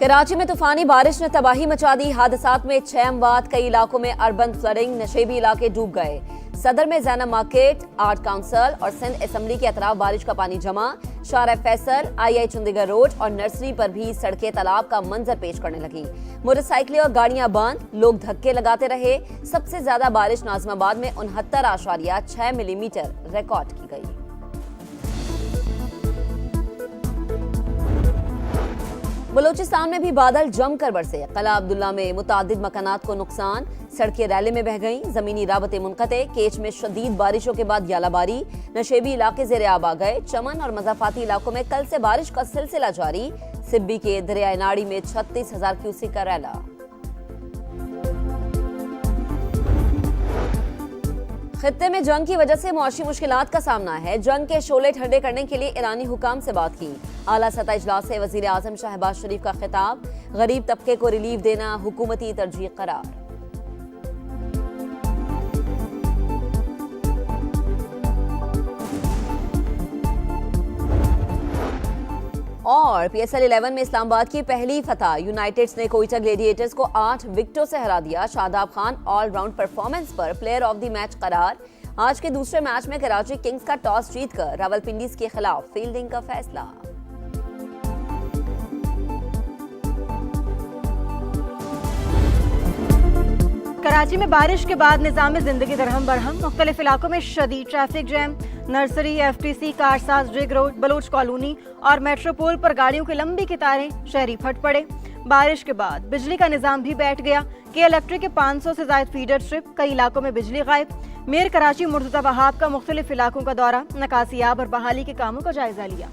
कराची में तूफानी बारिश ने तबाही मचा दी। हादसात में 6 अमवात, कई इलाकों में अर्बन फ्लडिंग, नशेबी इलाके डूब गए। सदर में जैनब मार्केट, आर्ट काउंसिल और सिंध असेंबली के अतराफ बारिश का पानी जमा। शारा फैसल, आई चंडीगढ़ रोड और नर्सरी पर भी सड़कें तालाब का मंजर पेश करने लगी। मोटरसाइकिलें और गाड़ियां बंद, लोग धक्के लगाते रहे। सबसे ज्यादा बारिश नाजिमाबाद में 69.6 मिलीमीटर रिकॉर्ड की गई। बलूचिस्तान में भी बादल जमकर बरसे। कला अब्दुल्ला में मुतादिद मकानात को नुकसान, सड़कें रैले में बह गईं, जमीनी राबते मुनक़ते। केच में शदीद बारिशों के बाद यालाबारी, नशेबी इलाके ज़ेरे आब आ गए। चमन और मज़ाफ़ाती इलाकों में कल से बारिश का सिलसिला जारी। सिब्बी के दरियाए नाड़ी में 36,000 क्यूसेक का रैला। खित्ते में जंग की वजह से मुआशी मुश्किलात का सामना है। जंग के शोले ठंडे करने के लिए ईरानी हुकाम से बात की। आला सतह इजलास से वजीर आजम शहबाज शरीफ का खिताब, गरीब तबके को रिलीफ देना हुकूमती तरजीह करार। और PSL 11 में इस्लामाबाद की पहली फतह। यूनाइटेड्स ने कोयटा ग्लेडिएटर्स को 8 विकेटों से हरा दिया। शादाब खान ऑलराउंड परफॉर्मेंस पर प्लेयर ऑफ द मैच करार। आज के दूसरे मैच में कराची किंग्स का टॉस जीतकर रावलपिंडी के खिलाफ फील्डिंग का फैसला। कराची में बारिश के बाद निज़ाम जिंदगी दरहम बरहम। मुख्तलिफ इलाकों में शदीद traffic jam. Nursery, FTC, Karsaz, रिग रोड, बलोच कॉलोनी और मेट्रोपोल पर गाड़ियों की लंबी कतारें, शहरी फट पड़े। बारिश के बाद बिजली का निज़ाम भी बैठ गया। के इलेक्ट्रिक के 500 से ज्यादा फीडर स्ट्रिप, कई इलाकों में बिजली गायब। मेयर कराची मुर्तज़ा वहाब का मुख्तलिफ इलाकों का दौरा, नकासियाब और बहाली के कामों का जायजा लिया।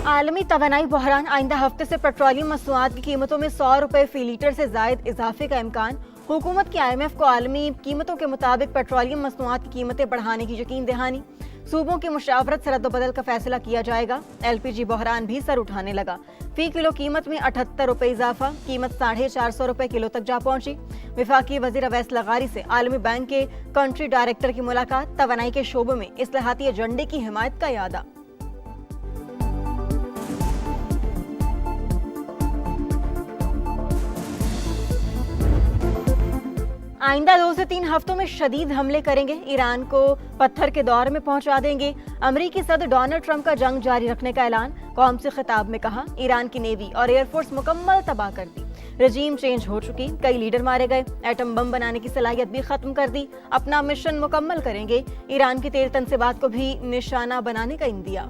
आलमी तवानाई बहरान, आइंदा हफ्ते से पेट्रोलियम मसनूआत की कीमतों में 100 रुपए फी लीटर से जायद इजाफे का इम्कान। हुकूमत की IMF को आलमी कीमतों के मुताबिक पेट्रोलियम मसनूआत की कीमतें बढ़ाने की यकीन दहानी। सूबों की मुशावरत से रद्दबदल का फैसला किया जाएगा। LPG बहरान भी सर उठाने लगा। फी किलो कीमत में 78 रुपए इजाफा, कीमत 450 रुपए किलो तक जा पहुंची। विफाकी वजीर अवैस लगारी से आलमी बैंक के कंट्री डायरेक्टर की मुलाकात। तवानाई के शोबों में इस्लाहाती एजेंडे की हिमायत का यादा। आइंदा 2 से 3 हफ्तों में शदीद हमले करेंगे। ईरान को पत्थर के दौर में पहुंचा देंगे। अमेरिकी सदर डोनाल्ड ट्रंप का जंग जारी रखने का ऐलान। कौम से खिताब में कहा, ईरान की नेवी और एयरफोर्स मुकम्मल तबाह कर दी। रजीम चेंज हो चुकी, कई लीडर मारे गए। एटम बम बनाने की सलाहियत भी खत्म कर दी। अपना मिशन मुकम्मल करेंगे। ईरान की तेल तनसीबात को भी निशाना बनाने का इंदिया।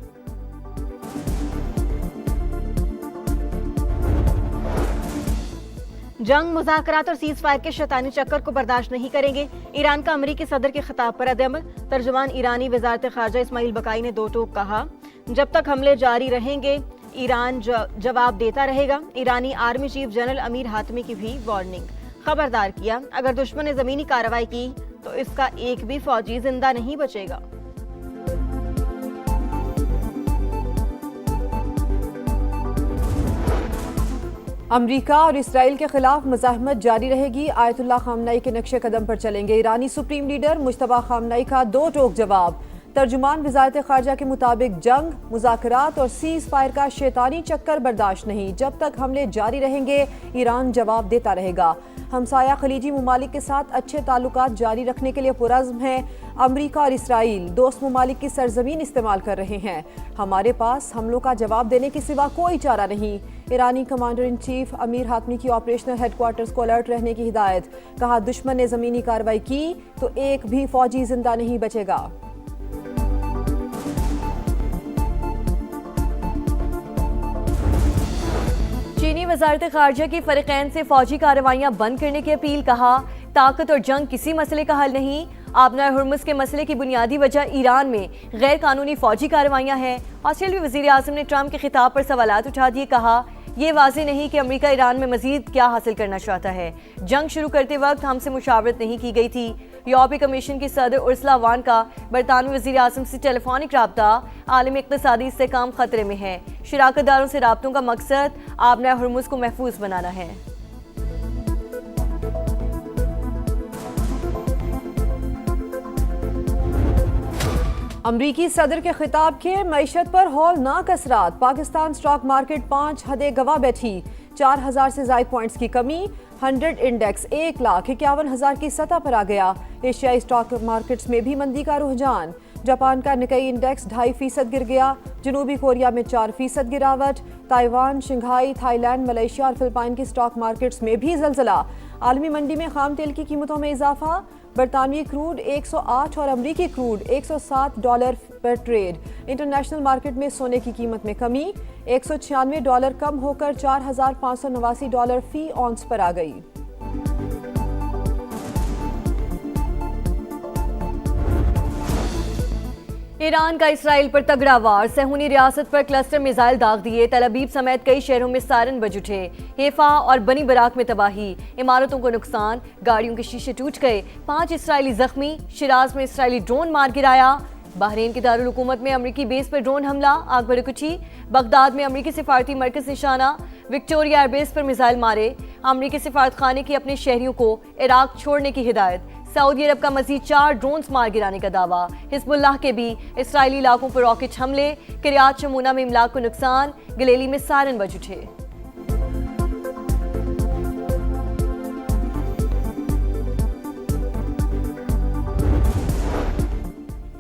जंग, मुज़ाकरात और सीज फायर के शैतानी चक्कर को बर्दाश्त नहीं करेंगे। ईरान का अमेरिकी सदर के खिताब पर रद्द-ए-अमल। तर्जुमान ईरानी वज़ारत ख़ारजा इस्माइल बकाई ने दो टोक कहा, जब तक हमले जारी रहेंगे ईरान जवाब देता रहेगा। ईरानी army chief general Amir Hatami की भी वार्निंग। खबरदार किया, अगर दुश्मन ने ज़मीनी कार्रवाई की तो इसका एक भी फौजी जिंदा नहीं बचेगा। अमरीका और इसराइल के खिलाफ मज़ाहमत जारी रहेगी। आयतुल्लाह खामनाई के नक्शे कदम पर चलेंगे। ईरानी सुप्रीम लीडर मुश्तबा खामनाई का दो टोक जवाब। तर्जुमान वज़ारत ख़ारजा के मुताबिक जंग, मुज़ाकरात और सीज फायर का शैतानी चक्कर बर्दाश्त नहीं। जब तक हमले जारी रहेंगे ईरान जवाब देता रहेगा। हमसाया खलीजी ममालिक के साथ अच्छे ताल्लुकात जारी रखने के लिए पुरज़्म है। अमरीका और इसराइल दोस्त ममालिक की सरजमीन इस्तेमाल कर रहे हैं। हमारे पास हमलों का जवाब देने के सिवा कोई चारा नहीं। ईरानी कमांडर इन चीफ अमीर हातमी की ऑपरेशनल हेडक्वार्टर्स को अलर्ट रहने की हिदायत। कहा, दुश्मन ने ज़मीनी कार्रवाई की तो एक भी फौजी जिंदा नहीं बचेगा। चीनी वज़ारत ख़ारजा की फ़रीक़ैन से फ़ौजी कार्रवाइयाँ बंद करने की अपील। कहा, ताकत और जंग किसी मसले का हल नहीं। आबना हुर्मुज़ के मसले की बुनियादी वजह ईरान में गैर कानूनी फ़ौजी कार्रवाइयाँ हैं। ऑस्ट्रेलियाई वज़ीर आज़म ने ट्रंप के खिताब पर सवालात उठा दिए। कहा, ये वाज़ेह नहीं कि अमेरिका ईरान में मज़ीद क्या हासिल करना चाहता है। जंग शुरू करते वक्त हमसे मुशावरत नहीं की गई थी। यूरोपीय कमीशन की सदर उर्सुला वान का बरतानवी वज़ीर आज़म से टेलीफोनिक रब्ता। आलमी इक़्तिसादी इस्तेहकाम खतरे में है। शराकतदारों से राब्तों का मकसद आबना हुर्मुज़ को महफूज बनाना है। अमरीकी सदर के खिताब के मईशत पर हौलनाक असरात। पाकिस्तान स्टॉक मार्केट 5 हदें गवा बैठी। 4000 से ज्यादा पॉइंट्स की कमी। 100 इंडेक्स 1,51,000 की सतह पर आ गया। एशियाई स्टॉक मार्केट्स में भी मंदी का रुझान। जापान का निकाई इंडेक्स 2.5% गिर गया। जनूबी कोरिया में 4% गिरावट। ताइवान, शंघाई, थाईलैंड, मलेशिया और फिलिपाइन की स्टॉक मार्केट्स में भी जलजला। आलमी मंडी में खाम तेल की कीमतों में इजाफा। बरतानवी क्रूड 108 और अमरीकी क्रूड $107 पर ट्रेड। इंटरनेशनल मार्केट में सोने की कीमत में कमी। $196 कम होकर $4,589 फी ऑन्स पर आ गई। ईरान का इसराइल पर तगड़ा वार। सहूनी रियासत पर क्लस्टर मिसाइल दाग दिए। तल अबीब समेत कई शहरों में सायरन बज उठे। हेफा और बनी बराक में तबाही। इमारतों को नुकसान। गाड़ियों के शीशे टूट गए। 5 इसराइली जख्मी। शिराज में इसराइली ड्रोन मार गिराया। बहरीन की दारुल हुकूमत में अमरीकी बेस पर ड्रोन हमला, आग भड़कुची। बगदाद में अमरीकी सिफारती मरकज निशाना। विक्टोरिया एयरबेस पर मिसाइल मारे। अमरीकी सिफारत खाने की अपने शहरियों को इराक छोड़ने की हिदायत। सऊदी अरब का मजीद 4 ड्रोन्स मार गिराने का दावा। हिजबुल्लाह के भी इसराइली इलाकों पर रॉकेट हमले। किरियात शमूना में इमलाक को नुकसान। गलेली में सायरन बज उठे।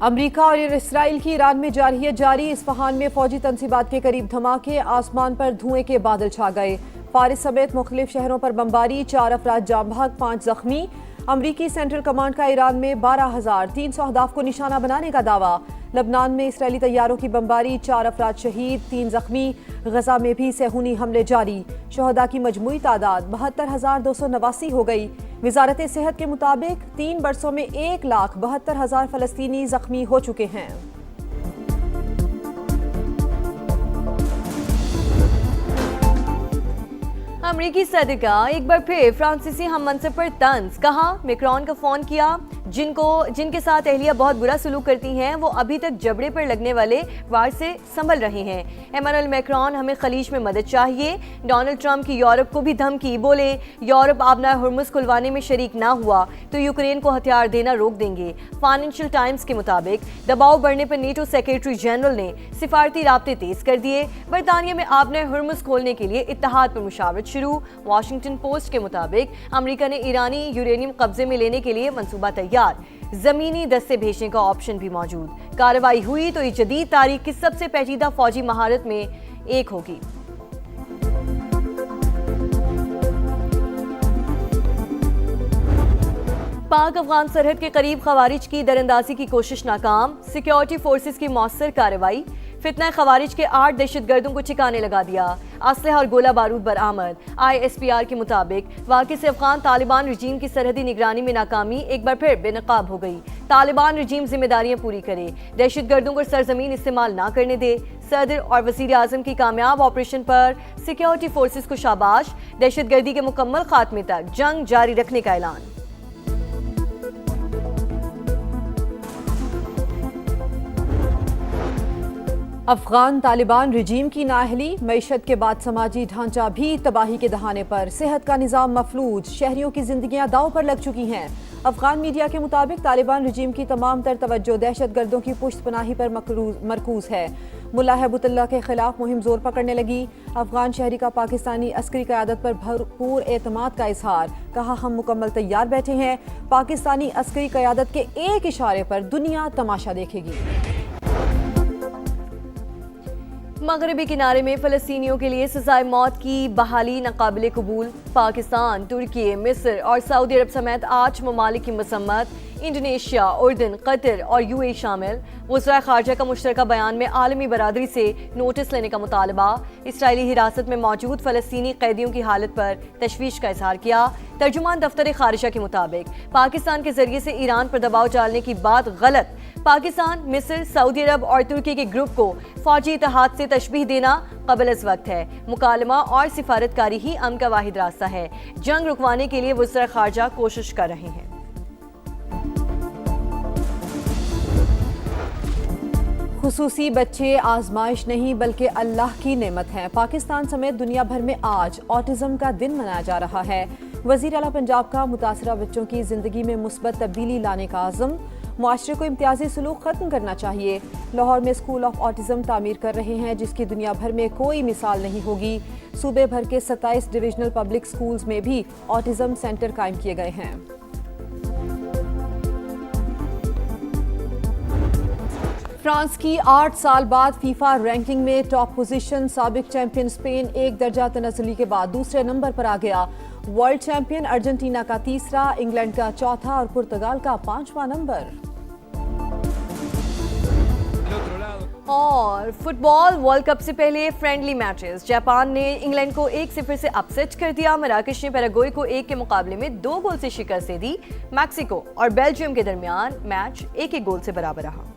अमरीका और इसराइल की ईरान में जारहियत जारी। इस्फहान में फौजी तनसीबात के करीब धमाके। आसमान पर धुएं के बादल छा गए। फारिस समेत मुख्तलिफ शहरों पर बमबारी। 4 अफराद जाम भाग, 5 जख्मी। अमरीकी सेंट्रल कमांड का ईरान में 12,300 अहदाफ को निशाना बनाने का दावा। लबनान में इसराइली तैयारों की बमबारी। 4 अफराद शहीद, 3 जख्मी। गजा में भी सहूनी हमले जारी। शहदा की मजमूई तादाद 72,289 हो गई। वजारत सेहत के मुताबिक 3 बरसों में 1,72,000 फलस्तीनी जख्मी हो चुके हैं। अमरीकी सदर का एक बार फिर फ्रांसीसी हम मनसब पर तंज। कहा मैक्रोन का फोन किया। जिनके साथ एहलिया बहुत बुरा सलूक करती हैं वो अभी तक जबड़े पर लगने वाले वार से संभल रहे हैं। एमानुएल मैक्रोन, हमें खलीज में मदद चाहिए। डोनाल्ड ट्रंप की यूरोप को भी धमकी। बोले यूरोप आबना हुर्मुज खुलवाने में शरीक ना हुआ तो यूक्रेन को हथियार देना रोक देंगे। फाइनेंशियल टाइम्स के मुताबिक दबाव बढ़ने पर नेटो सेक्रेटरी जनरल ने सिफारती राब्ते तेज कर दिए। बरतानिया में आबना हुर्मुज खोलने के लिए इत्तेहाद पर मुशावरत शुरू। वाशिंगटन पोस्ट के मुताबिक अमेरिका ने ईरानी यूरेनियम कब्जे में लेने के लिए मंसूबा तैयार। जमीनी दस्ते भेजने का ऑप्शन भी मौजूद। कार्रवाई हुई तो ये जदीद तारीख की सबसे पेचीदा फौजी महारत में एक होगी। पाक अफगान सरहद के करीब खवारिज की दरअंदाजी की कोशिश नाकाम। सिक्योरिटी फोर्सेस की मौसर कार्रवाई। फितना खवारिज के 8 दहशतगर्दों को ठिकाने लगा दिया। असलहा और गोला बारूद बरामद। ISPR के मुताबिक वाक़ई से अफगान तालिबान रजीम की सरहदी निगरानी में नाकामी एक बार फिर बेनकाब हो गई। तालिबान रजीम जिम्मेदारियां पूरी करे, दहशतगर्दों को सरजमीन इस्तेमाल ना करने दे। सदर और वज़ीर आज़म की कामयाब ऑपरेशन पर सिक्योरिटी फोर्सेस को शाबाश। दहशतगर्दी के मुकम्मल खात्मे तक जंग जारी रखने का ऐलान। अफगान तालिबान रिजीम की नाअहली। मईशत के बाद समाजी ढांचा भी तबाही के दहाने पर। सेहत का निज़ाम मफलूज। शहरियों की जिंदगियां दांव पर लग चुकी हैं। अफगान मीडिया के मुताबिक तालिबान रिजीम की तमाम तर तवज्जो दहशतगर्दों की पुश्त पनाही पर मरकूज है। मुल्ला हैबतुल्लाह के खिलाफ मुहिम जोर पकड़ने लगी। अफगान शहरी का पाकिस्तानी अस्करी क़यादत पर भरपूर एतमाद का इजहार। कहा हम मुकम्मल तैयार बैठे हैं। पाकिस्तानी अस्करी क़यादत के एक इशारे पर दुनिया तमाशा देखेगी। मगरबी किनारे में फ़लस्तीनियों के लिए सज़ाए मौत की बहाली नाकाबिले कबूल। पाकिस्तान, तुर्की, मिस्र और सऊदी अरब समेत 8 ममालिक की मसम्मत। इंडोनेशिया, उर्दन, कतर और UAE शामिल। वज़रा ख़ारजा का मुश्तरका बयान में आलमी बरादरी से नोटिस लेने का मुतालबा। इसराइली हिरासत में मौजूद फ़लस्तीनी कैदियों की हालत पर तशवीश का इजहार किया। तर्जुमान दफ्तर ख़ारजा के मुताबिक पाकिस्तान के जरिए से ईरान पर दबाव डालने की बात गलत। पाकिस्तान, मिस्र, सऊदी अरब और तुर्की के ग्रुप को फौजी इत्तेहाद से तशबीह देना कबल अज़ वक्त है। मुकालमा और सिफारतकारी ही अमन का वाहिद रास्ता है। जंग रुकवाने के लिए वज़रा ख़ारजा कोशिश कर रहे हैं। खुसूसी बच्चे आजमाइश नहीं बल्कि अल्लाह की नेमत हैं। पाकिस्तान समेत दुनिया भर में आज ऑटिज़म का दिन मनाया जा रहा है। वज़ीर आला पंजाब का मुतासरा बच्चों की ज़िंदगी में मुस्बत तब्दीली लाने का आज़म। मुआशरे को इम्तियाजी सलूक खत्म करना चाहिए। लाहौर में स्कूल ऑफ ऑटिज्म तामीर कर रहे हैं, जिसकी दुनिया भर में कोई मिसाल नहीं होगी। सूबे भर के 27 डिविजनल पब्लिक स्कूल्स में भी ऑटिज्म सेंटर कायम किए गए हैं। फ्रांस की 8 साल बाद फीफा रैंकिंग में टॉप पोजीशन। साबिक चैंपियन स्पेन एक दर्जा तनज़्ज़ुली के बाद दूसरे नंबर पर आ गया। वर्ल्ड चैंपियन अर्जेंटीना का तीसरा, इंग्लैंड का चौथा और पुर्तगाल का 5वां नंबर। और फुटबॉल वर्ल्ड कप से पहले फ्रेंडली मैचेस। जापान ने इंग्लैंड को 1-0 से अपसेट कर दिया। मराकश ने पैराग्वे को 1 के मुकाबले में 2 गोल से शिकस्त दे दी। मैक्सिको और बेल्जियम के दरमियान मैच 1-1 गोल से बराबर रहा।